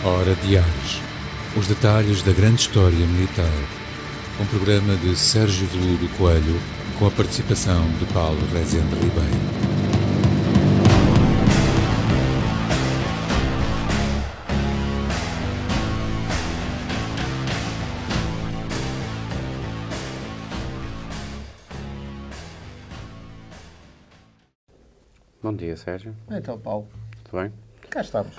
Hora de Ares. Os detalhes da grande história militar. Um programa de Sérgio Veludo Coelho, com a participação de Paulo Rezende Ribeiro. Bom dia, Sérgio. Então, Paulo. Tudo bem? Cá estamos.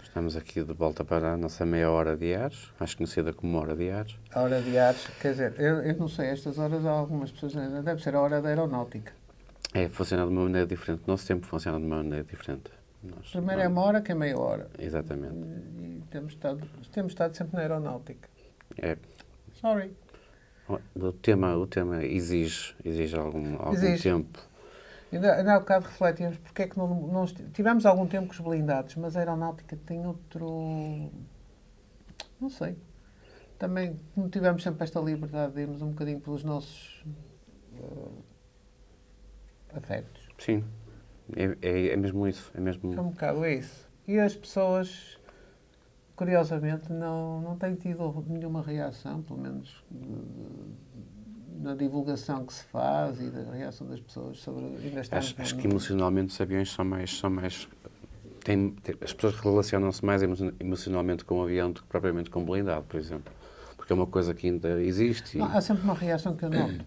Estamos aqui de volta para a nossa meia hora de Ares, mais conhecida como Hora de Ares. A hora de Ares, quer dizer, eu não sei, estas horas há algumas pessoas, deve ser a hora da aeronáutica. É, funciona de uma maneira diferente. O nosso tempo funciona de uma maneira diferente. Primeiro é uma hora que é meia hora. Exatamente. E temos estado sempre na aeronáutica. É. Sorry. O tema exige algum tempo. Ainda há bocado refletimos porque é que não tivemos algum tempo com os blindados, mas a aeronáutica tem outro... Não sei. Também não tivemos sempre esta liberdade de irmos um bocadinho pelos nossos afetos. Sim. É mesmo isso. É um bocado isso. E as pessoas, curiosamente, não têm tido nenhuma reação, pelo menos na divulgação que se faz e da reação das pessoas sobre... Acho que emocionalmente os aviões são mais as pessoas relacionam-se mais emocionalmente com o avião do que propriamente com o blindado, por exemplo. Porque é uma coisa que ainda existe. Não, há sempre uma reação que eu noto.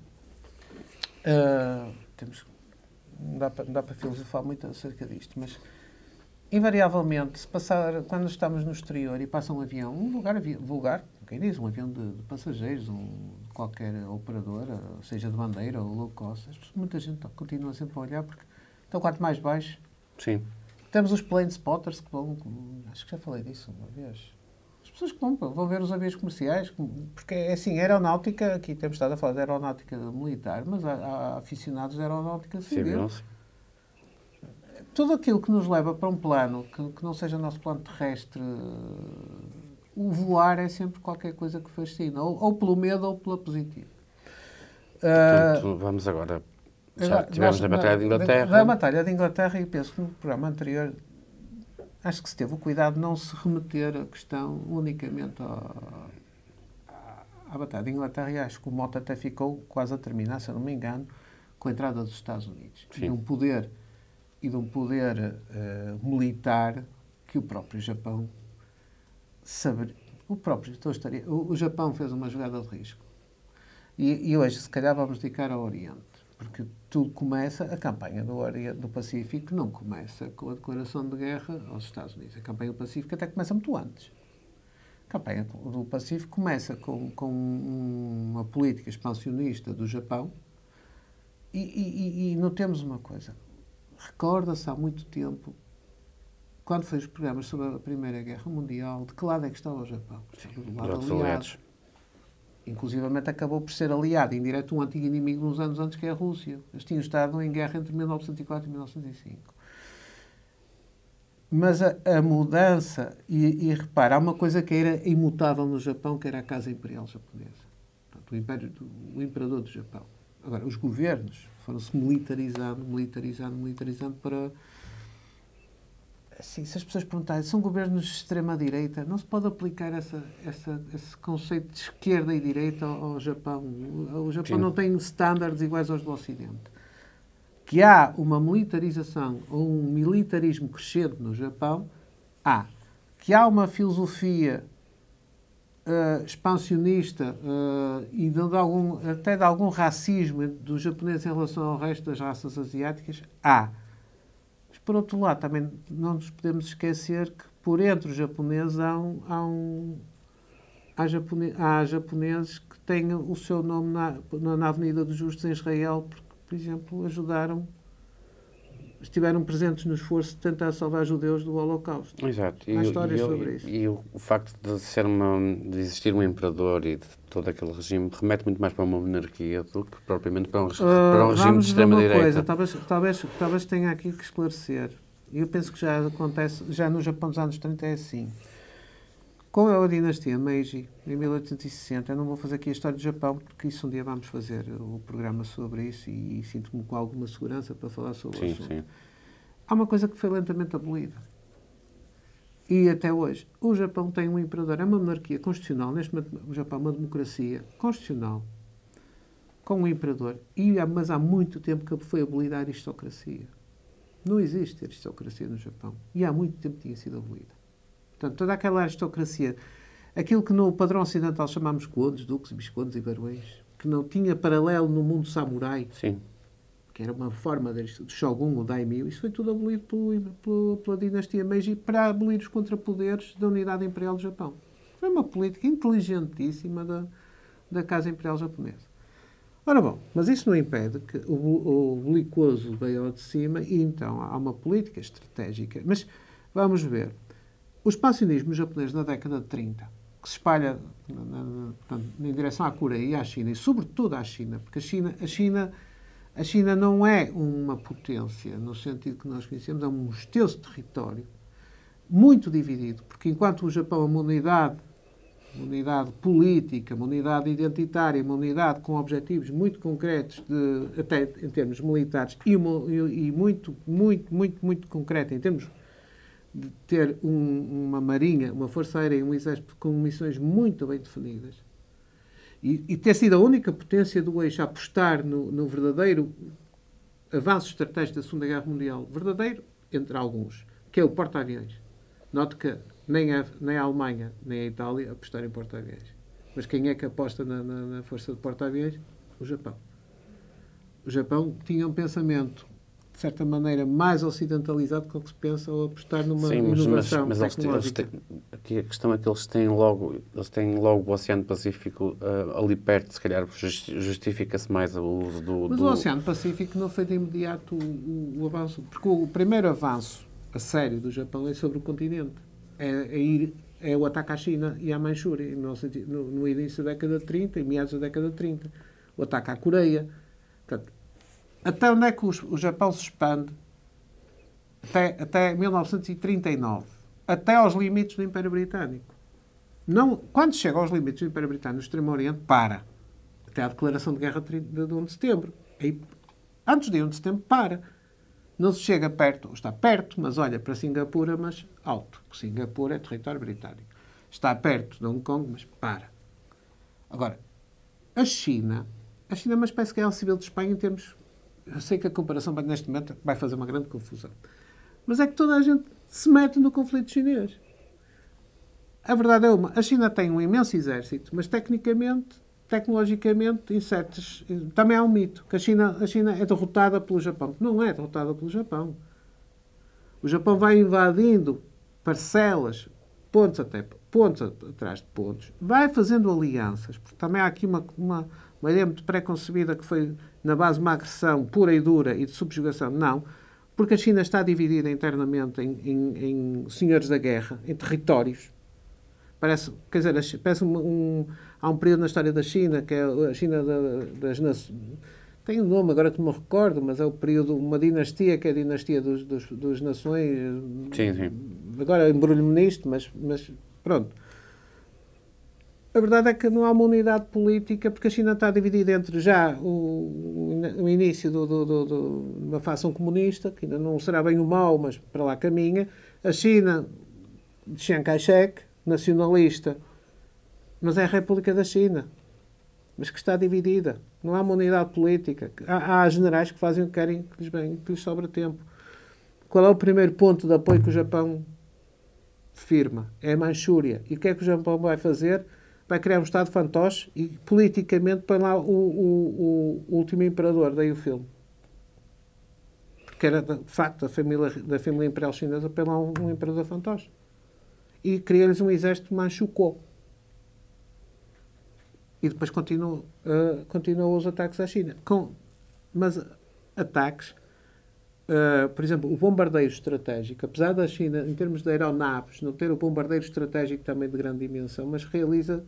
Não dá para filosofar muito acerca disto, mas invariavelmente, se passar, quando estamos no exterior e passa um avião, um lugar vulgar, quem diz, um avião de passageiros, qualquer operadora, seja de bandeira ou low cost, muita gente continua sempre a olhar, porque então quanto mais baixo... Sim. Temos os plane spotters que vão... Acho que já falei disso uma vez. As pessoas que vão ver os aviões comerciais, porque é assim, aeronáutica, aqui temos estado a falar de aeronáutica militar, mas há aficionados de aeronáutica civil. Tudo aquilo que nos leva para um plano que não seja o nosso plano terrestre, o voar é sempre qualquer coisa que fascina, ou pelo medo ou pela positiva. Portanto, vamos agora... Já tivemos na Batalha de Inglaterra. Da Batalha de Inglaterra, e penso que no programa anterior acho que se teve o cuidado de não se remeter a questão unicamente à Batalha de Inglaterra, e acho que o mote até ficou quase a terminar, se eu não me engano, com a entrada dos Estados Unidos. Sim. De um poder militar que o próprio Japão saberia. O Japão fez uma jogada de risco. E hoje, se calhar, vamos dedicar ao Oriente. Porque tudo começa, a campanha do Pacífico não começa com a declaração de guerra aos Estados Unidos. A campanha do Pacífico até começa muito antes. A campanha do Pacífico começa com uma política expansionista do Japão e notemos uma coisa. Recorda-se há muito tempo, quando foi os programas sobre a Primeira Guerra Mundial, de que lado é que estava o Japão? Estava do lado aliado. Inclusivamente acabou por ser aliado, indireto, um antigo inimigo uns anos antes, que é a Rússia. Eles tinham estado em guerra entre 1904 e 1905. Mas a mudança, e repara, há uma coisa que era imutável no Japão, que era a Casa Imperial Japonesa. Portanto, o Imperador do Japão. Agora, os governos foram-se militarizando para... Assim, se as pessoas perguntarem, são governos de extrema-direita, não se pode aplicar esse conceito de esquerda e direita ao Japão. O Japão não tem estándares iguais aos do Ocidente. Que há uma militarização ou um militarismo crescente no Japão, há. Que há uma filosofia expansionista e até de algum racismo dos japoneses em relação ao resto das raças asiáticas, há. Por outro lado, também não nos podemos esquecer que por entre os japoneses há japoneses que têm o seu nome na Avenida dos Justos em Israel, porque, por exemplo, estiveram presentes no esforço de tentar salvar judeus do Holocausto. Exato. Há histórias sobre isso. E o facto de existir um imperador e de todo aquele regime remete muito mais para uma monarquia do que propriamente para um regime de extrema-direita. Talvez tenha aqui que esclarecer. Eu penso que já acontece, já no Japão dos anos 30 é assim. Com a dinastia Meiji, em 1860, eu não vou fazer aqui a história do Japão, porque isso um dia vamos fazer o programa sobre isso e sinto-me com alguma segurança para falar sobre o assunto. Sim. Há uma coisa que foi lentamente abolida. E até hoje, o Japão tem um imperador, é uma monarquia constitucional. Neste momento, o Japão é uma democracia constitucional, com um imperador. Mas há muito tempo que foi abolida a aristocracia. Não existe aristocracia no Japão. E há muito tempo tinha sido abolida. Portanto, toda aquela aristocracia, aquilo que no padrão ocidental chamamos condes, duques, viscondes e barões, que não tinha paralelo no mundo samurai, Sim. que era uma forma de shogun ou daimyo, isso foi tudo abolido pela dinastia Meiji para abolir os contrapoderes da unidade imperial do Japão. Foi uma política inteligentíssima da Casa Imperial Japonesa. Ora bom, mas isso não impede que o belicoso veio ao de cima e então há uma política estratégica. Mas vamos ver. O expansionismo japonês na década de 30, que se espalha em direção à Coreia e à China, e sobretudo à China, porque a China não é uma potência, no sentido que nós conhecemos, é um extenso território, muito dividido, porque enquanto o Japão é uma unidade política, uma unidade identitária, uma unidade com objetivos muito concretos, até em termos militares, e muito, muito, muito, muito concreto em termos de ter uma marinha, uma força aérea e um exército com missões muito bem definidas, e ter sido a única potência do eixo a apostar no verdadeiro avanço estratégico da Segunda Guerra Mundial, verdadeiro entre alguns, que é o porta-aviões. Note que nem a Alemanha nem a Itália apostaram em porta-aviões. Mas quem é que aposta na força de porta-aviões? O Japão. O Japão tinha um pensamento, de certa maneira, mais ocidentalizado do que se pensa ao apostar numa inovação tecnológica. Aqui a questão é que eles têm logo o Oceano Pacífico ali perto, se calhar justifica-se mais o uso do... Mas o Oceano Pacífico não foi de imediato o avanço, porque o primeiro avanço a sério do Japão é sobre o continente. É o ataque à China e à Manchúria, no início da década de 30, em meados da década de 30. O ataque à Coreia. Portanto, até onde é que o Japão se expande? Até 1939. Até aos limites do Império Britânico. Quando chega aos limites do Império Britânico no Extremo Oriente, para. Até a declaração de guerra de 1 de setembro. Aí, antes de 1 de setembro, para. Não se chega perto, está perto, mas olha para Singapura, mas alto. Porque Singapura é território britânico. Está perto de Hong Kong, mas para. Agora, a China é uma espécie de guerra civil de Espanha em termos... Eu sei que a comparação neste momento vai fazer uma grande confusão. Mas é que toda a gente se mete no conflito chinês. A verdade é uma. A China tem um imenso exército, mas tecnologicamente, também há um mito, que a China é derrotada pelo Japão. Não é derrotada pelo Japão. O Japão vai invadindo parcelas, pontos atrás de pontos, vai fazendo alianças, porque também há aqui uma ideia muito pré-concebida que foi, na base, uma agressão pura e dura e de subjugação. Não, porque a China está dividida internamente em senhores da guerra, em territórios. Parece há um período na história da China, que é a China das Nações. Tem um nome agora que não me recordo, mas é o período, uma dinastia, que é a dinastia dos Nações. Sim. Agora embrulho-me nisto, mas pronto. A verdade é que não há uma unidade política, porque a China está dividida entre já o início de uma facção comunista, que ainda não será bem o mau, mas para lá caminha. A China de Chiang Kai-shek, nacionalista, mas é a República da China, mas que está dividida. Não há uma unidade política. Há generais que fazem o que querem, que lhes sobra tempo. Qual é o primeiro ponto de apoio que o Japão firma? É a Manchúria. E o que é que o Japão vai fazer? Vai criar um Estado fantoche e, politicamente, põe lá o último imperador. Daí o filme. Porque era, de facto, da família imperial chinesa, põe lá um imperador fantoche. E cria-lhes um exército manchucô. E depois continua os ataques à China. Mas ataques, por exemplo, o bombardeio estratégico, apesar da China, em termos de aeronaves, não ter o bombardeiro estratégico também de grande dimensão, mas realiza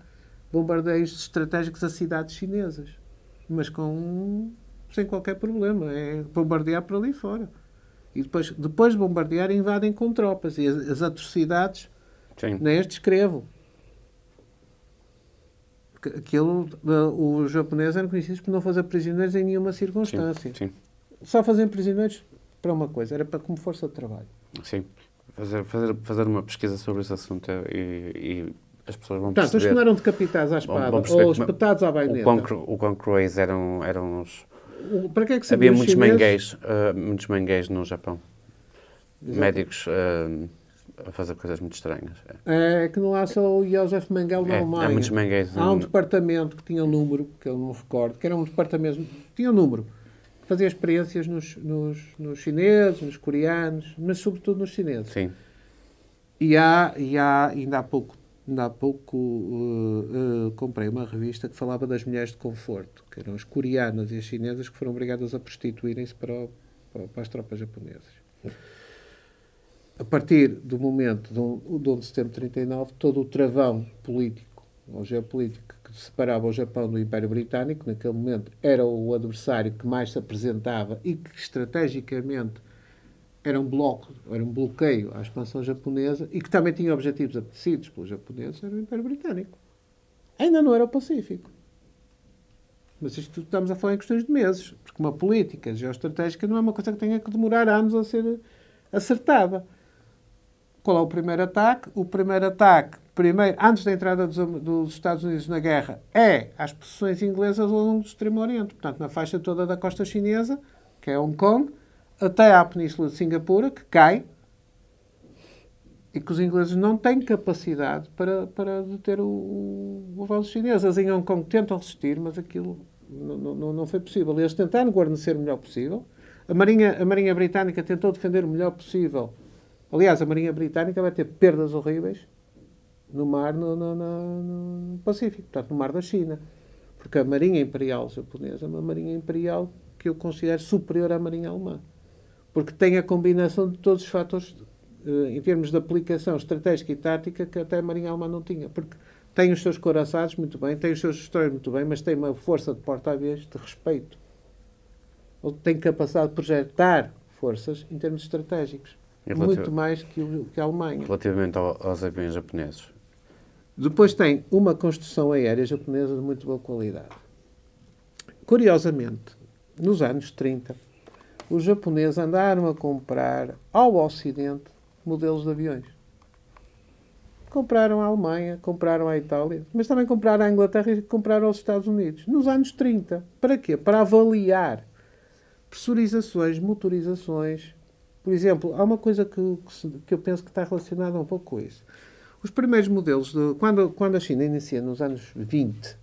bombardeios estratégicos a cidades chinesas. Mas sem qualquer problema. É bombardear por ali fora. E depois de bombardear, invadem com tropas. E as atrocidades, sim, nem as descrevo. Os japoneses eram conhecidos por não fazer prisioneiros em nenhuma circunstância. Sim. Só faziam prisioneiros para uma coisa, era como força de trabalho. Sim. fazer uma pesquisa sobre esse assunto e as pessoas vão Portanto, os perceber... que não eram decapitados à espada vão perceber ou como- espetados à baioneta. O quão cruéis eram os... Para que é que Havia sabiam os muitos chineses? muitos manguês no Japão. Exato. Médicos a fazer coisas muito estranhas. É que não há só o Joseph Mengele na Alemanha. Há muitos mangués. Há um departamento que tinha um número, que eu não me recordo, que era um departamento, tinha um número, que fazia experiências nos chineses, nos coreanos, mas sobretudo nos chineses. Sim. E ainda há pouco comprei uma revista que falava das mulheres de conforto, que eram as coreanas e as chinesas que foram obrigadas a prostituírem-se para as tropas japonesas. A partir do momento do 11 de setembro de 1939, todo o travão político ou geopolítico que separava o Japão do Império Britânico, naquele momento era o adversário que mais se apresentava e que estrategicamente era um bloqueio à expansão japonesa e que também tinha objetivos apetecidos pelos japoneses, era o Império Britânico. Ainda não era o Pacífico. Mas isto estamos a falar em questões de meses, porque uma política geoestratégica não é uma coisa que tenha que demorar anos a ser acertada. Qual é o primeiro ataque? O primeiro ataque, antes da entrada dos Estados Unidos na guerra, é às posições inglesas ao longo do Extremo Oriente. Portanto, na faixa toda da costa chinesa, que é Hong Kong, até à Península de Singapura, que cai, e que os ingleses não têm capacidade para deter o avanço chinês. As em Hong Kong tentam resistir, mas aquilo não foi possível. Eles tentaram guarnecer o melhor possível. A Marinha Britânica tentou defender o melhor possível. Aliás, a Marinha Britânica vai ter perdas horríveis no mar, no Pacífico, portanto, no mar da China. Porque a Marinha Imperial japonesa é uma Marinha Imperial que eu considero superior à Marinha Alemã. Porque tem a combinação de todos os fatores, em termos de aplicação estratégica e tática, que até a Marinha Alemã não tinha. Porque tem os seus couraçados muito bem, tem os seus destroyers muito bem, mas tem uma força de porta-aviões de respeito. Ou tem capacidade de projetar forças em termos estratégicos. Muito mais que a Alemanha. Relativamente aos aviões japoneses. Depois tem uma construção aérea japonesa de muito boa qualidade. Curiosamente, nos anos 30, os japoneses andaram a comprar ao Ocidente modelos de aviões. Compraram à Alemanha, compraram à Itália, mas também compraram à Inglaterra e compraram aos Estados Unidos. Nos anos 30. Para quê? Para avaliar pressurizações, motorizações. Por exemplo, há uma coisa que eu penso que está relacionada um pouco com isso. Os primeiros modelos, quando a China inicia nos anos 20,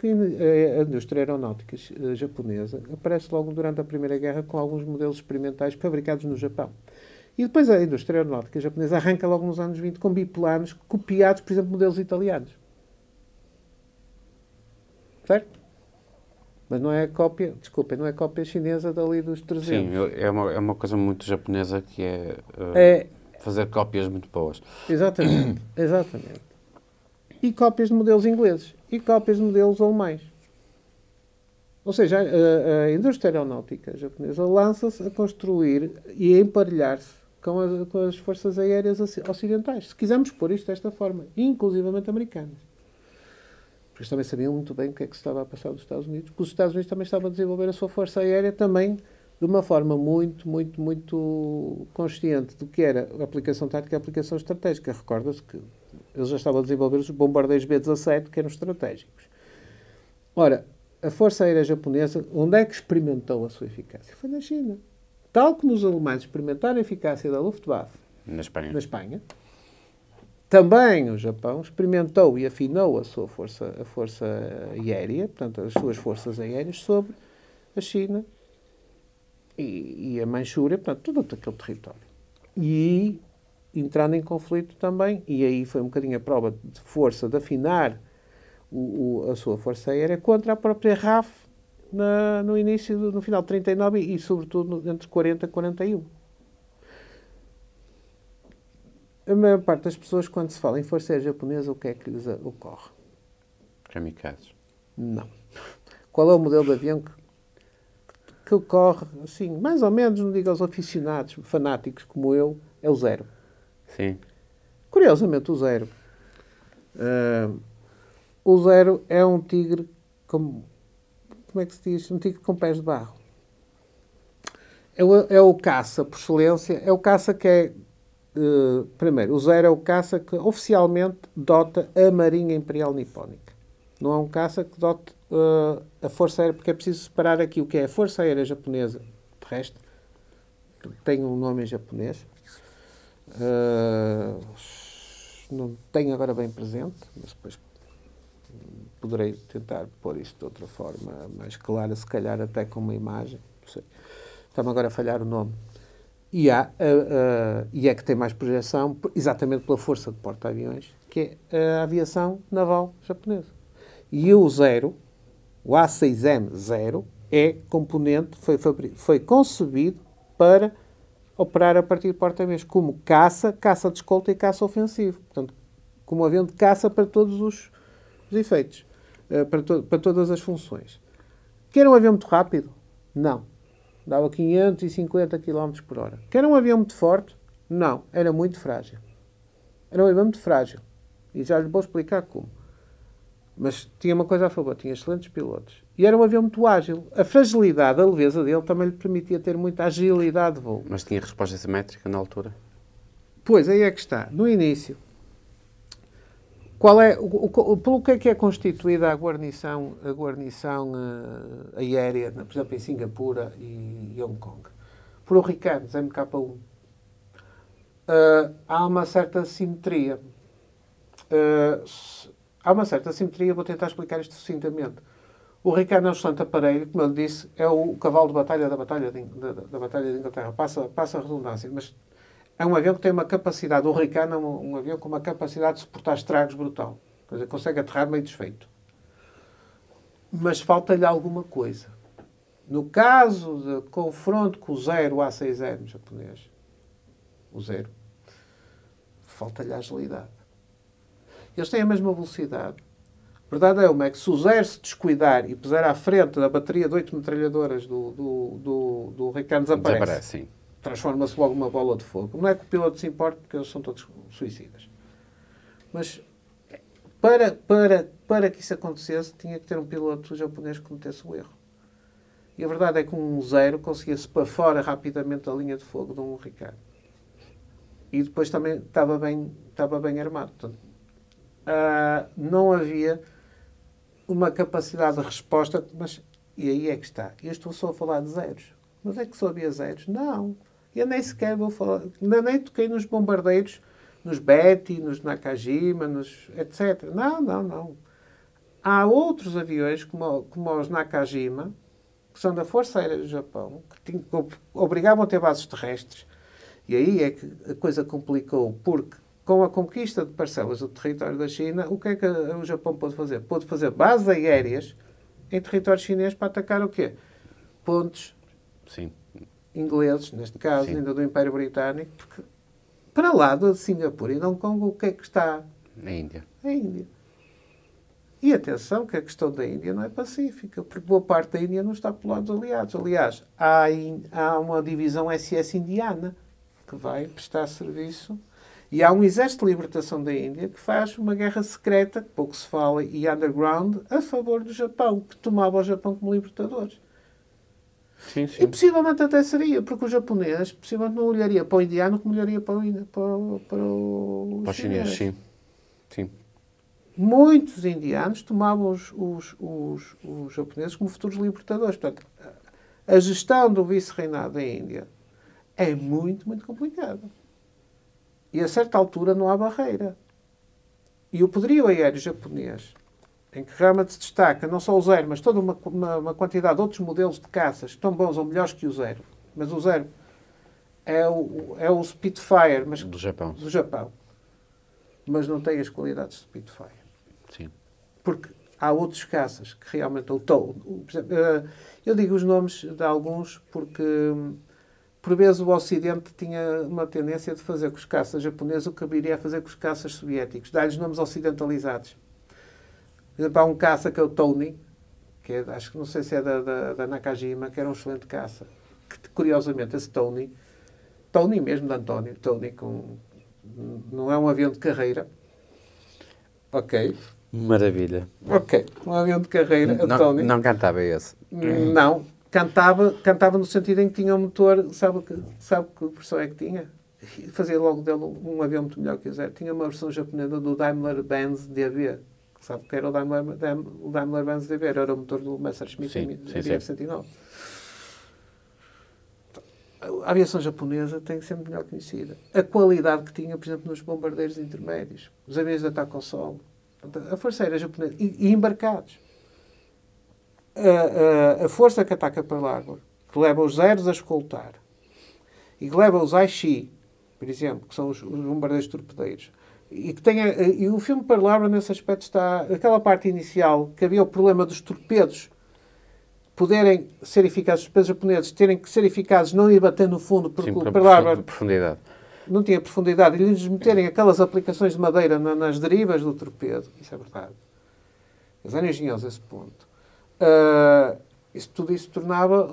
a indústria aeronáutica japonesa aparece logo durante a Primeira Guerra com alguns modelos experimentais fabricados no Japão. E depois a indústria aeronáutica japonesa arranca logo nos anos 20 com biplanos copiados, por exemplo, de modelos italianos. Certo? Mas não é cópia, desculpem, não é cópia chinesa dali dos 300. Sim, é uma coisa muito japonesa que é fazer cópias muito boas. Exatamente, exatamente. E cópias de modelos ingleses. E cópias de modelos alemães. Ou seja, a indústria aeronáutica japonesa lança-se a construir e a emparelhar-se com as forças aéreas ocidentais. Se quisermos pôr isto desta forma, inclusivamente americanas. Porque eles também sabiam muito bem o que é que se estava a passar nos Estados Unidos, porque os Estados Unidos também estavam a desenvolver a sua força aérea também de uma forma muito, muito, muito consciente do que era a aplicação tática e a aplicação estratégica. Recorda-se que eles já estavam a desenvolver os bombardeiros B-17, que eram estratégicos. Ora, a Força Aérea Japonesa, onde é que experimentou a sua eficácia? Foi na China. Tal como os alemães experimentaram a eficácia da Luftwaffe na Espanha. Também o Japão experimentou e afinou a força aérea, portanto, as suas forças aéreas sobre a China e a Manchúria, portanto, todo aquele território. E entrando em conflito também, e aí foi um bocadinho a prova de força de afinar a sua força aérea contra a própria RAF no final de 39 e sobretudo entre 40 e 41. A maior parte das pessoas, quando se fala em força aérea japonesa, o que é que lhes ocorre? Kamikazes. Não. Qual é o modelo de avião que ocorre, assim, mais ou menos, não digo aos aficionados, fanáticos como eu, é o Zero. Sim. Curiosamente, o Zero. O Zero é um tigre como é que se diz? Um tigre com pés de barro. É o caça, por excelência, é o caça que é primeiro, o Zero é o caça que oficialmente dota a Marinha Imperial Nipónica. Não é um caça que dote a Força Aérea, porque é preciso separar aqui o que é a Força Aérea Japonesa terrestre, que tem um nome em japonês. Não tenho agora bem presente, mas depois poderei tentar pôr isto de outra forma mais clara, se calhar até com uma imagem. Não sei. Está-me agora a falhar o nome. E é que tem mais projeção, exatamente pela força de porta-aviões, que é a aviação naval japonesa. E o Zero, o A6M-0, é componente, foi concebido para operar a partir de porta-aviões como caça de escolta e caça ofensivo. Portanto, como avião de caça para todos os efeitos, para todas as funções. Que era um avião muito rápido? Não. Dava 550 km por hora. Que era um avião muito forte? Não. Era muito frágil. Era um avião muito frágil. E já lhe vou explicar como. Mas tinha uma coisa a favor. Tinha excelentes pilotos. E era um avião muito ágil. A fragilidade, a leveza dele também lhe permitia ter muita agilidade de voo. Mas tinha resposta simétrica na altura? Pois, aí é que está. No início. Pelo que é constituída a guarnição aérea, por exemplo, em Singapura e Hong Kong? Por hurricanes, MK1. Há uma certa simetria. Vou tentar explicar isto sucintamente. O hurricane é um excelente aparelho, como eu disse, é o cavalo de batalha da Batalha de Inglaterra. Passa a redundância, mas é um avião que tem uma capacidade, o Hurricane é um avião com uma capacidade de suportar estragos brutal. Quer dizer, consegue aterrar meio desfeito. Mas falta-lhe alguma coisa. No caso de confronto com o Zero A6M japonês, o Zero, falta-lhe a agilidade. Eles têm a mesma velocidade. A verdade é que se o Zero se descuidar e puser à frente da bateria de 8 metralhadoras do Hurricane, desaparece. Sim. Transforma-se logo numa bola de fogo. Não é que o piloto se importe, porque eles são todos suicidas. Mas para que isso acontecesse, tinha que ter um piloto japonês que cometesse o erro. E a verdade é que um Zero conseguia-se para fora rapidamente da linha de fogo de um Hurricane. E depois também estava bem armado. Portanto, não havia uma capacidade de resposta, mas e aí é que está. Eu estou só a falar de zeros. Mas é que só havia zeros? Não. Eu nem sequer vou falar, nem toquei nos bombardeiros, nos Betty, nos Nakajima, etc. Não. Há outros aviões, como os Nakajima, que são da Força Aérea do Japão, que obrigavam a ter bases terrestres. E aí é que a coisa complicou, porque com a conquista de parcelas do território da China, o que é que o Japão pôde fazer? Pôde fazer bases aéreas em território chinês para atacar o quê? Pontos ingleses, neste caso, ainda do Império Britânico, porque para lá de Singapura e de Hong Kong, o que é que está? Na Índia. A Índia. E atenção que a questão da Índia não é pacífica, porque boa parte da Índia não está pelo lado dos aliados. Aliás, há uma divisão SS indiana que vai prestar serviço e há um exército de libertação da Índia que faz uma guerra secreta, que pouco se fala, e underground, a favor do Japão, que tomava o Japão como libertadores. Sim. E possivelmente até seria, porque o japonês possivelmente não olharia para o indiano como olharia para o chinês. Sim. Muitos indianos tomavam os japoneses como futuros libertadores. Portanto, a gestão do vice-reinado da Índia é muito, muito complicada. E a certa altura não há barreira. E o poderio aéreo japonês, em que realmente se destaca não só o Zero, mas toda uma quantidade de outros modelos de caças tão bons ou melhores que o Zero. Mas o Zero é o Spitfire do Japão. Mas não tem as qualidades de Spitfire. Sim. Porque há outros caças que realmente... Eu digo os nomes de alguns porque, por vezes, o Ocidente tinha uma tendência de fazer com os caças japoneses o que viria a fazer com os caças soviéticos. Dar-lhes nomes ocidentalizados. Por exemplo, há um caça que é o Tony, que acho que não sei se é da Nakajima, que era um excelente caça. Que, curiosamente, esse Tony mesmo de António, não é um avião de carreira. Ok. Maravilha. Ok. Um avião de carreira, Tony. Não cantava esse. Não. Cantava no sentido em que tinha um motor, sabe que pressão é que tinha? fazia logo dele um avião muito melhor que o Zero. Tinha uma versão japonesa do Daimler-Benz DB. Sabe o que era o Daimler-Benz DB? Era o motor do Messerschmitt F-109. A aviação japonesa tem que ser melhor conhecida. A qualidade que tinha, por exemplo, nos bombardeiros intermédios, os aviões de ataque ao solo. A Força Aérea Japonesa. E embarcados. A força que ataca Pearl Harbor, que leva os Zeros a escoltar, e que leva os Aichi, por exemplo, que são os bombardeiros torpedeiros, e o filme Pearl Harbor, nesse aspecto, está... Aquela parte inicial, que havia o problema dos torpedos poderem ser eficazes, os torpedos japoneses terem que ser eficazes, não ir bater no fundo, porque o Pearl Harbor profundidade. Não tinha profundidade, e lhes meterem aquelas aplicações de madeira nas derivas do torpedo. Isso é verdade. Eles eram engenhosos a esse ponto. Tudo isso tornava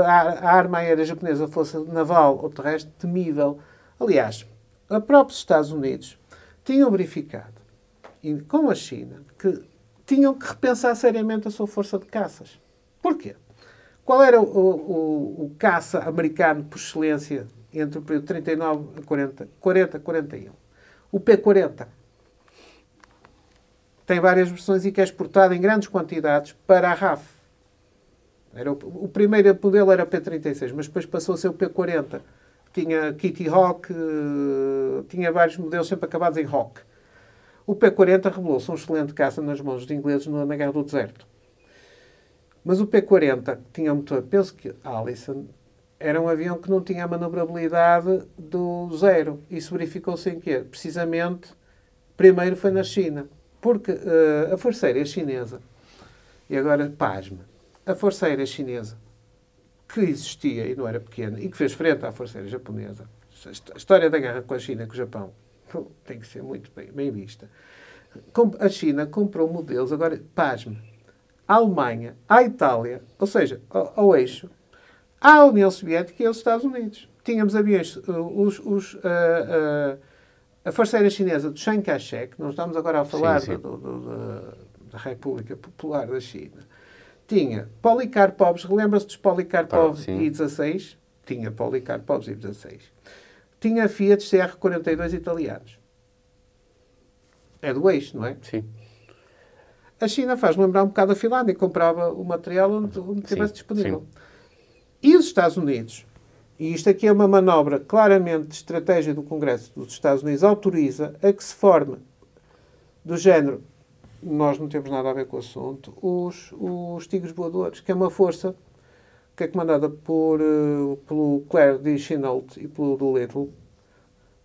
a arma aérea japonesa, a força naval ou terrestre, temível. Aliás, os próprios Estados Unidos tinham verificado, e com a China, que tinham que repensar seriamente a sua força de caças. Porquê? Qual era o caça americano por excelência entre o período de 39 a 40-41? O P-40. Tem várias versões e que é exportado em grandes quantidades para a RAF. O primeiro modelo era o P-36, mas depois passou a ser o P-40. Tinha Kitty Hawk, tinha vários modelos sempre acabados em Hawk. O P-40 revelou-se um excelente caça nas mãos dos ingleses na Guerra do Deserto. Mas o P-40 tinha um motor, penso que Allison, era um avião que não tinha a manobrabilidade do Zero. Isso verificou-se em quê? Precisamente, primeiro foi na China. Porque a Força Aérea Chinesa, e agora pasme, a Força Aérea Chinesa, que existia e não era pequena, e que fez frente à Força Aérea Japonesa, a história da guerra com a China e com o Japão tem que ser muito bem vista. A China comprou modelos, agora, pasme, à Alemanha, à Itália, ou seja, ao eixo, à União Soviética e aos Estados Unidos. Tínhamos aviões, a Força Aérea Chinesa do Chiang Kai-shek, nós estamos agora a falar da República Popular da China, tinha Polikarpovs, relembra-se dos Polikarpov I-16? Tinha Polikarpovs I-16. Tinha Fiat CR-42 italianos. É do eixo, não é? Sim. A China faz lembrar um bocado a Finlândia, comprava o material onde tivesse disponível. Sim. E os Estados Unidos, e isto aqui é uma manobra claramente de estratégia do Congresso dos Estados Unidos, autoriza a que se forme, do género, nós não temos nada a ver com o assunto, os Tigres Voadores, que é uma força que é comandada pelo Claire D. Chennault e pelo Doolittle,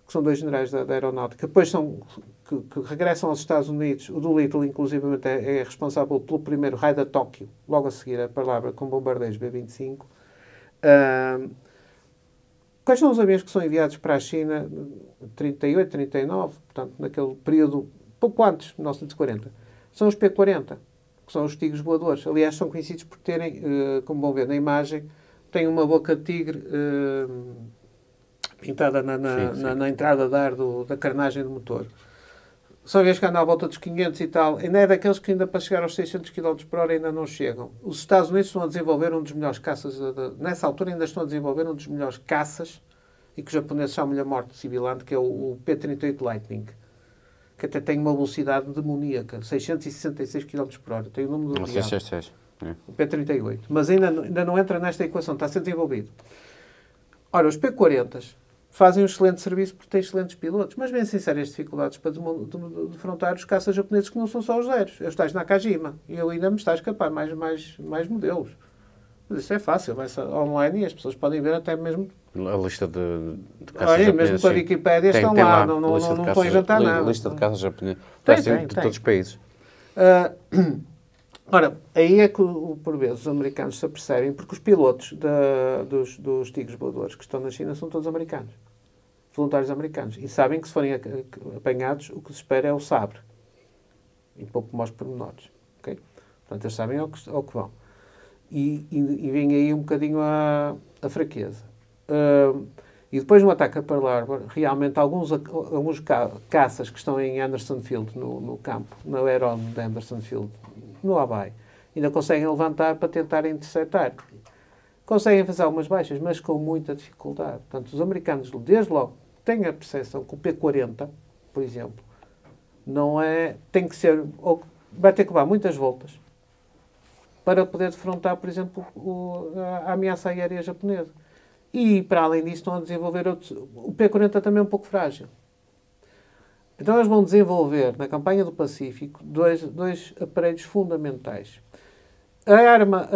que são dois generais da aeronáutica, depois que regressam aos Estados Unidos. O Doolittle, inclusivamente, é responsável pelo primeiro raio a Tóquio, logo a seguir a palavra, com bombardeiros B-25. Quais são os aviões que são enviados para a China 38, 39, portanto, naquele período, pouco antes de 1940? São os P-40, que são os tigres voadores. Aliás, são conhecidos por terem, como vão ver na imagem, têm uma boca de tigre pintada na entrada de ar da carnagem do motor. São aviões que andam à volta dos 500 e tal. Ainda é daqueles que ainda para chegar aos 600 km por hora ainda não chegam. Os Estados Unidos estão a desenvolver um dos melhores caças. Nessa altura ainda estão a desenvolver um dos melhores caças e que os japoneses chamam-lhe a morte civilante, que é o P-38 Lightning, que até tem uma velocidade demoníaca, 666 km por hora. Tem o número do avião. O P-38. Mas ainda não entra nesta equação. Está a ser desenvolvido. Ora, os P-40 fazem um excelente serviço porque têm excelentes pilotos, mas vencem sérias dificuldades para defrontar os caças japoneses que não são só os Zeros. Eu estou Nakajima e eu ainda me está a escapar mais modelos. Mas isso é fácil, vai-se online e as pessoas podem ver até mesmo... A lista de caças japoneses. Mesmo com a Wikipédia estão lá, não estão a inventar nada. A lista de caças japoneses. Tem. De todos os países. Ora, aí é que, por vezes, os americanos se apercebem, porque os pilotos dos tigres voadores que estão na China são todos americanos, voluntários americanos, e sabem que se forem apanhados, o que se espera é o sabre, e pouco mais pormenores. Okay? Portanto, eles sabem ao que vão. E vem aí um bocadinho a fraqueza. E depois no ataque a Pearl Harbor, realmente alguns caças que estão em Anderson Field, no campo, no aeródromo de Anderson Field, no Hawaii, ainda conseguem levantar para tentar interceptar. conseguem fazer algumas baixas, mas com muita dificuldade. Portanto, os americanos, desde logo, têm a percepção que o P-40, por exemplo, não é... Tem que ser... Ou vai ter que levar muitas voltas para poder defrontar, por exemplo, a ameaça aérea japonesa. E, para além disso, estão a desenvolver outros... O P-40 também é um pouco frágil. Então, eles vão desenvolver, na campanha do Pacífico, dois aparelhos fundamentais. A arma...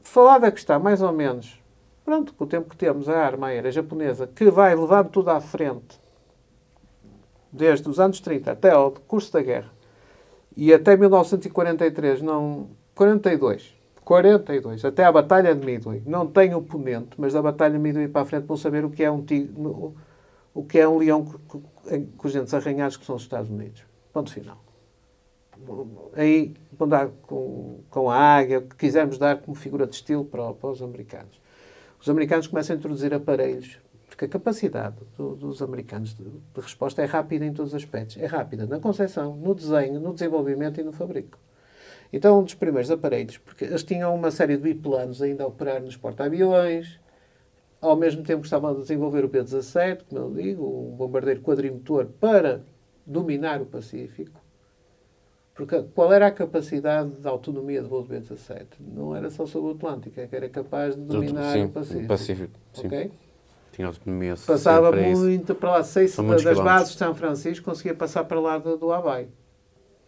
falada que está, mais ou menos, pronto, com o tempo que temos, a arma aérea japonesa, que vai levar tudo à frente, desde os anos 30 até ao curso da guerra, e até 1943, 42, até à Batalha de Midway. Não tem oponente, mas da Batalha de Midway para a frente vão saber o que é um tigre, o que é um leão com os dentes arranhados, que são os Estados Unidos. Ponto final. Aí vão dar com a águia, o que quisermos dar como figura de estilo para os americanos. Os americanos começam a introduzir aparelhos, porque a capacidade dos americanos de resposta é rápida em todos os aspectos. É rápida na concepção, no desenho, no desenvolvimento e no fabrico. Então, um dos primeiros aparelhos, porque eles tinham uma série de biplanos ainda a operar nos porta-aviões, ao mesmo tempo que estavam a desenvolver o B-17, como eu digo, um bombardeiro quadrimotor para dominar o Pacífico. Porque qual era a capacidade de autonomia de voo do B-17? Não era só sobre o Atlântico, é que era capaz de dominar o Pacífico. O Pacífico, sim. Okay? Tinha autonomia. Passava muito para lá. 6 das bases de São Francisco, conseguia passar para lá do Havaí.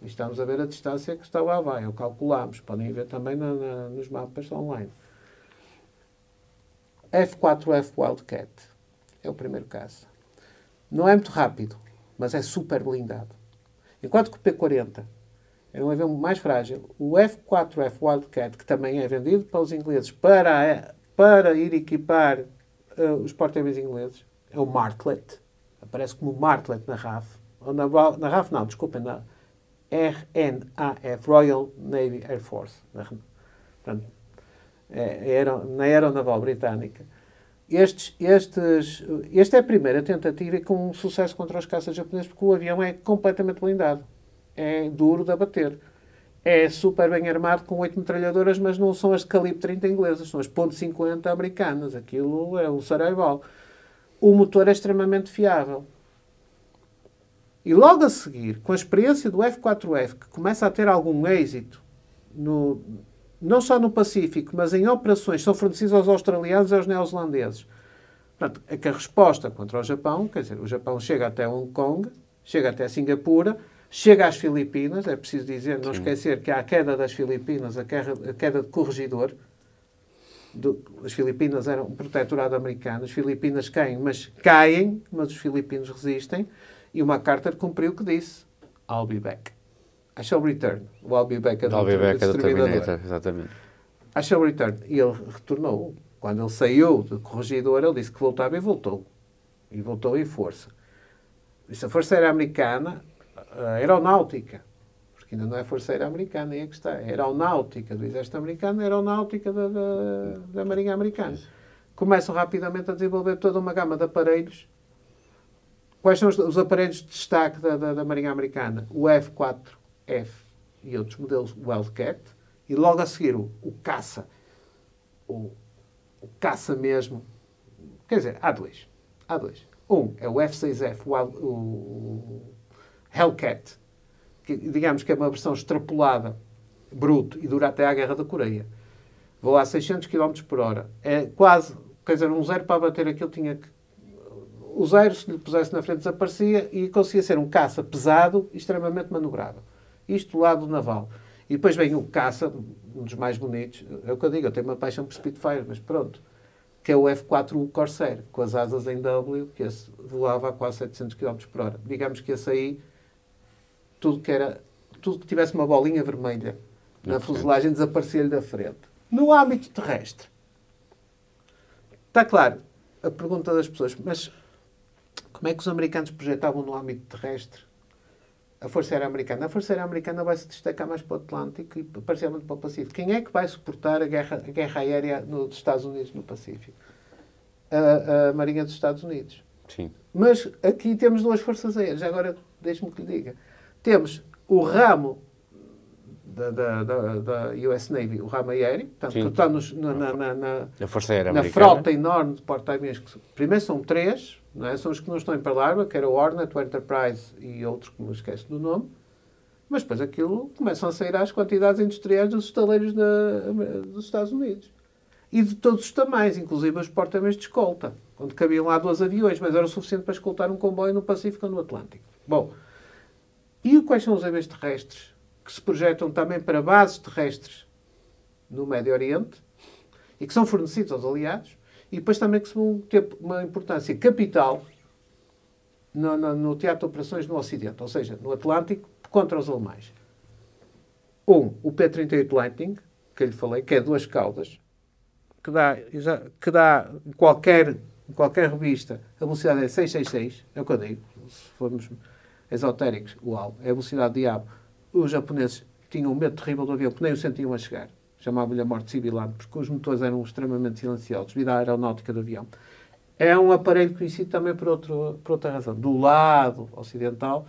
E estamos a ver a distância que está o Havaí. Eu calculámos. Podem ver também nos mapas online. F-4F Wildcat é o primeiro caça. Não é muito rápido, mas é super blindado. Enquanto que o P-40 é um avião mais frágil, o F-4F Wildcat, que também é vendido para os ingleses para ir equipar os porta-aviões ingleses, é o Martlet. Aparece como Martlet na RAF. Ou na RAF não, desculpem, na RNAF, Royal Navy Air Force. Portanto, na Aeronaval Britânica. Esta é a primeira tentativa com um sucesso contra os caças japoneses, porque o avião é completamente blindado. É duro de abater. É super bem armado com 8 metralhadoras, mas não são as de calibre 30 inglesas, são as .50 americanas. Aquilo é um saraivau. O motor é extremamente fiável. E logo a seguir, com a experiência do F-4F, que começa a ter algum êxito, não só no Pacífico, mas em operações que são fornecidas aos australianos e aos neozelandeses. Portanto, é que a resposta contra o Japão, quer dizer, o Japão chega até Hong Kong, chega até Singapura, chega às Filipinas, é preciso dizer, não esquecer que há a queda das Filipinas, a queda de Corregidor. As Filipinas eram um protetorado americano, as Filipinas caem, mas os filipinos resistem. E o MacArthur cumpriu o que disse. I'll be back. I shall return. O I'll be back é do Terminator. Exatamente. I shall return. E ele retornou. Quando ele saiu do Corregidor, ele disse que voltava e voltou. E voltou em força. E a Força Aérea Americana, a aeronáutica, porque ainda não é Força Aérea Americana, aí é que está. A aeronáutica do Exército Americano, a aeronáutica da Marinha Americana. Começam rapidamente a desenvolver toda uma gama de aparelhos. Quais são os aparelhos de destaque da Marinha Americana? O F-4F e outros modelos Wildcat. E logo a seguir o caça. O caça mesmo. Quer dizer, há dois. Um é o F-6F, o Hellcat, que digamos que é uma versão extrapolada, bruto, e dura até à Guerra da Coreia. Voa a 600 km por hora. É quase, quer dizer, um zero para bater aquilo tinha que... O zero, se lhe pusesse na frente, desaparecia e conseguia ser um caça pesado e extremamente manobrável. Isto do lado naval. E depois vem o caça, um dos mais bonitos. É o que eu digo, eu tenho uma paixão por Spitfire, mas pronto. Que é o F-4 Corsair, com as asas em W, que esse voava a quase 700 km por hora. Digamos que esse aí, tudo que tivesse uma bolinha vermelha na fuselagem desaparecia-lhe da frente. No âmbito terrestre. Está claro a pergunta das pessoas, mas como é que os americanos projetavam no âmbito terrestre a Força Aérea Americana? A Força Aérea Americana vai se destacar mais para o Atlântico e parcialmente para o Pacífico. Quem é que vai suportar a guerra aérea dos Estados Unidos no Pacífico? A Marinha dos Estados Unidos. Sim. Mas aqui temos duas forças aéreas. Agora, deixe-me que lhe diga. Temos o ramo da US Navy, o ramo aéreo, portanto, que está a Força Aérea na Americana. frota enorme de porta-aviões. Primeiro são 3, não é? São os que não estão em Pearl Harbor, que era o Hornet, o Enterprise e outros que me esqueço do nome. Mas depois aquilo começam a sair às quantidades industriais dos estaleiros dos Estados Unidos. E de todos os tamanhos, inclusive os porta-aviões de escolta, onde cabiam lá 2 aviões, mas era o suficiente para escoltar um comboio no Pacífico ou no Atlântico. Bom, e quais são os aviões terrestres que se projetam também para bases terrestres no Médio Oriente e que são fornecidos aos aliados e depois também que vão ter uma importância capital no teatro de operações no Ocidente, ou seja, no Atlântico, contra os alemães. O P-38 Lightning, que eu lhe falei, que é 2 caudas, que dá em qualquer revista, a velocidade é 666, é o que eu digo, se formos esotéricos, uau, é a velocidade de diabo. Os japoneses tinham um medo terrível do avião, que nem o sentiam a chegar. Chamavam-lhe a morte sibilante, porque os motores eram extremamente silenciosos, devido à aeronáutica do avião. É um aparelho conhecido também por outra razão. Do lado ocidental,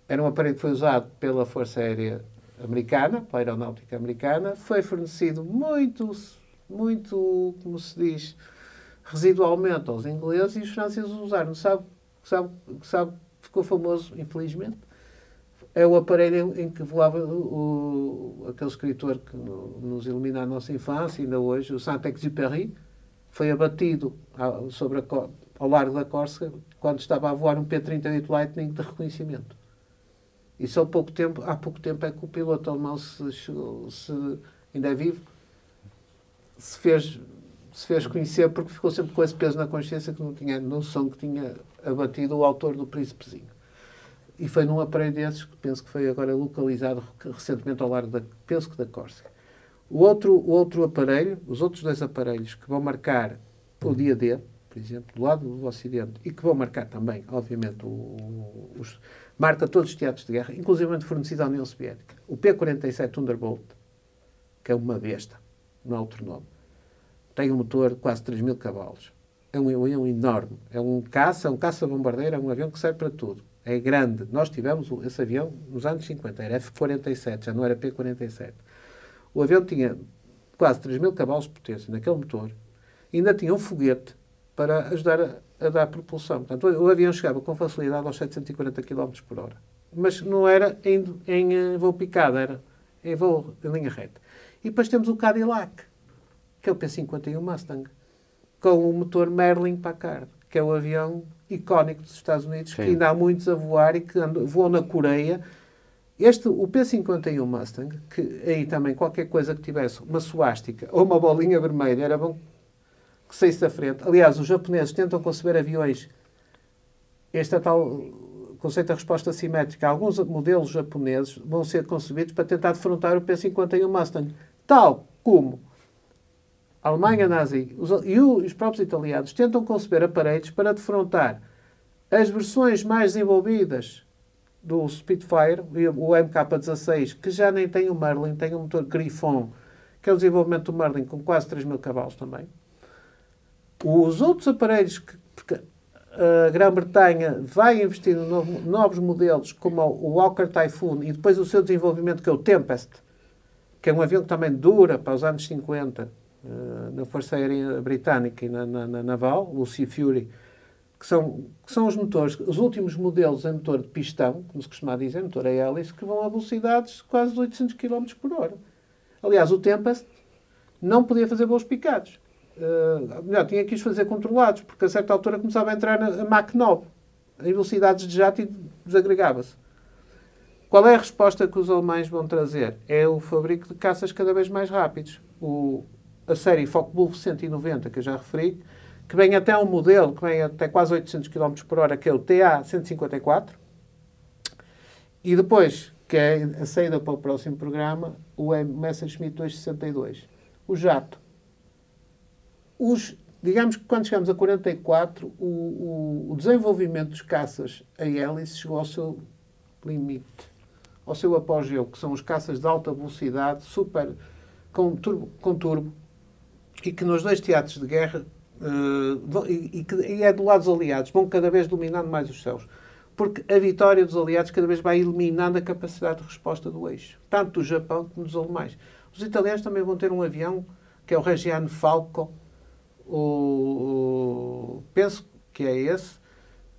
era um aparelho que foi usado pela Força Aérea Americana, pela Aeronáutica Americana, foi fornecido muito, como se diz, residualmente aos ingleses e os franceses usaram. Sabe, ficou famoso, infelizmente, é o aparelho em que voava aquele escritor que nos ilumina a nossa infância, ainda hoje, o Saint-Exupéry, foi abatido ao largo da Córcega quando estava a voar um P-38 Lightning de reconhecimento. E só há pouco tempo é que o piloto alemão ainda é vivo, se fez conhecer porque ficou sempre com esse peso na consciência que não tinha noção que tinha abatido o autor do Príncipezinho. E foi num aparelho desses que penso que foi agora localizado recentemente ao largo da Córcega. O outro aparelho, os outros 2 aparelhos que vão marcar o dia D, por exemplo, do lado do Ocidente, e que vão marcar também, obviamente, marca todos os teatros de guerra, inclusive fornecido à União Soviética. O P-47 Thunderbolt, que é uma besta, não há outro nome, tem um motor de quase 3.000 cavalos. É um avião enorme. É um caça-bombardeiro, é um avião que serve para tudo. É grande. Nós tivemos esse avião nos anos 50, era F-47, já não era P-47. O avião tinha quase 3.000 cavalos de potência naquele motor e ainda tinha um foguete para ajudar a dar propulsão. Portanto, o avião chegava com facilidade aos 740 km por hora. Mas não era em voo picado, era em voo em linha reta. E depois temos o Cadillac, que é o P-51 Mustang, com o motor Merlin Packard, que é o avião icónico dos Estados Unidos, que ainda há muitos a voar e que voam na Coreia. O P-51 Mustang, que aí também qualquer coisa que tivesse uma suástica ou uma bolinha vermelha era bom que saísse da frente. Aliás, os japoneses tentam conceber aviões. Este é tal conceito da resposta simétrica. Alguns modelos japoneses vão ser concebidos para tentar defrontar o P-51 Mustang. Tal como a Alemanha nazi e os próprios italianos tentam conceber aparelhos para defrontar as versões mais desenvolvidas do Spitfire, o MK-16, que já nem tem o Merlin, tem o motor Griffon, que é o desenvolvimento do Merlin com quase 3.000 cavalos também. Os outros aparelhos porque a Grã-Bretanha vai investir em novos modelos, como o Hawker Typhoon, e depois o seu desenvolvimento, que é o Tempest, que é um avião que também dura para os anos 50, na Força Aérea Britânica e na Naval, o Sea Fury, que são os motores, os últimos modelos em motor de pistão, como se costuma dizer, motor a hélice, que vão a velocidades de quase 800 km por hora. Aliás, o Tempest não podia fazer voos picados. Melhor, tinha que os fazer controlados, porque a certa altura começava a entrar a Mach 9, em velocidades de jato, e desagregava-se. Qual é a resposta que os alemães vão trazer? É o fabrico de caças cada vez mais rápidos. A série Focke-Wulf 190, que eu já referi, que vem até um modelo que vem até quase 800 km por hora, que é o TA-154. E depois, que é a saída para o próximo programa, o Messerschmitt 262. O jato. Digamos que quando chegamos a 44, o desenvolvimento dos caças a hélice chegou ao seu limite, ao seu apogeu, que são os caças de alta velocidade, com turbo, e que nos 2 teatros de guerra, e é do lado dos aliados, vão cada vez dominando mais os céus. Porque a vitória dos aliados cada vez vai eliminando a capacidade de resposta do eixo, tanto do Japão como dos alemães. Os italianos também vão ter um avião, que é o Reggiane Falco, penso que é esse,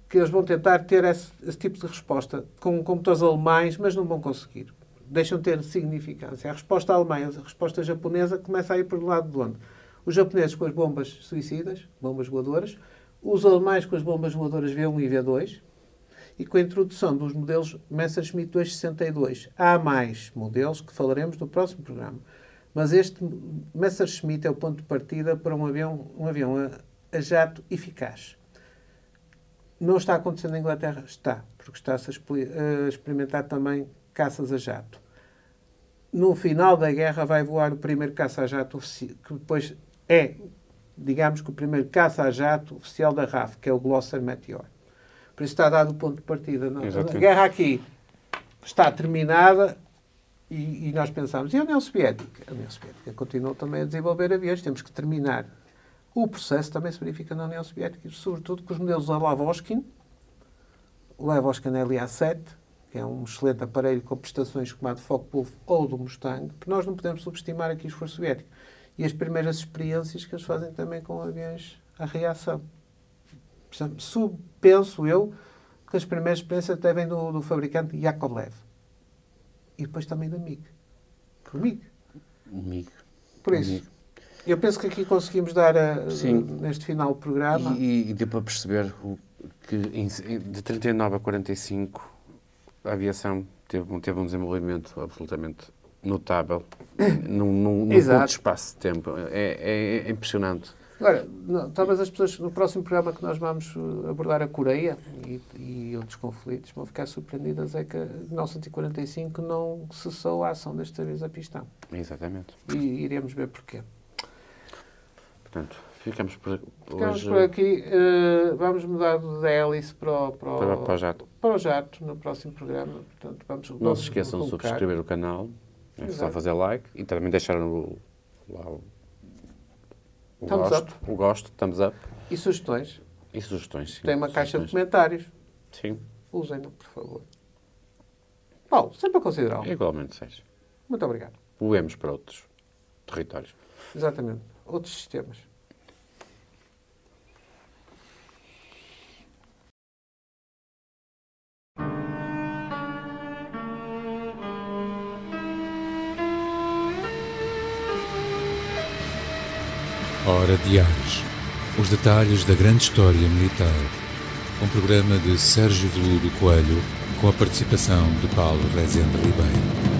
que eles vão tentar ter esse tipo de resposta com motores alemães, mas não vão conseguir. Deixam de ter significância. A resposta alemã e a resposta japonesa começa a ir por um lado de onde? Os japoneses com as bombas suicidas, bombas voadoras, os alemães com as bombas voadoras V1 e V2, e com a introdução dos modelos Messerschmitt 262. Há mais modelos que falaremos no próximo programa. Mas este Messerschmitt é o ponto de partida para um avião a jato eficaz. Não está acontecendo na Inglaterra? Está, porque está-se a experimentar também caças a jato. No final da guerra vai voar o primeiro caça a jato oficial, que depois é, digamos que o primeiro caça a jato oficial da RAF, que é o Gloster Meteor. Por isso está dado o ponto de partida. A guerra aqui está terminada e nós pensamos, e a União Soviética? A União Soviética continuou também a desenvolver aviões. Temos que terminar. O processo também se verifica na União Soviética, sobretudo com os modelos da Lavochkin. O Lavochkin LA-7, que é um excelente aparelho com prestações como a de Focke-Wulf ou do Mustang, porque nós não podemos subestimar aqui o esforço soviético. E as primeiras experiências que eles fazem também com aviões a reação. Penso eu que as primeiras experiências até vêm do fabricante Yakovlev. E depois também da MiG. Por MiG. Por isso, eu penso que aqui conseguimos dar, neste final do programa... E deu para perceber que de 39 a 45 a aviação teve um desenvolvimento absolutamente notável num curto espaço de tempo. É impressionante. Agora, talvez as pessoas, no próximo programa que nós vamos abordar a Coreia e outros conflitos, vão ficar surpreendidas, é que em 1945 não cessou a ação destes aviões a pistão. Exatamente. E iremos ver porquê. Portanto, ficamos por aqui. Vamos mudar da hélice para o jato. Para o jato, no próximo programa. Portanto, não se esqueçam de subscrever o canal, é só fazer like e também deixar o gosto, thumbs up. E sugestões. Sim. Tem uma caixa de comentários. Sim. Usem-no, por favor. Paulo, sempre a considerar. Igualmente, Sérgio. Muito obrigado. Voemos para outros territórios. Exatamente. Outros sistemas. Hora de Ares. Os detalhes da grande história militar. Um programa de Sérgio Veludo Coelho com a participação de Paulo Rezende Ribeiro.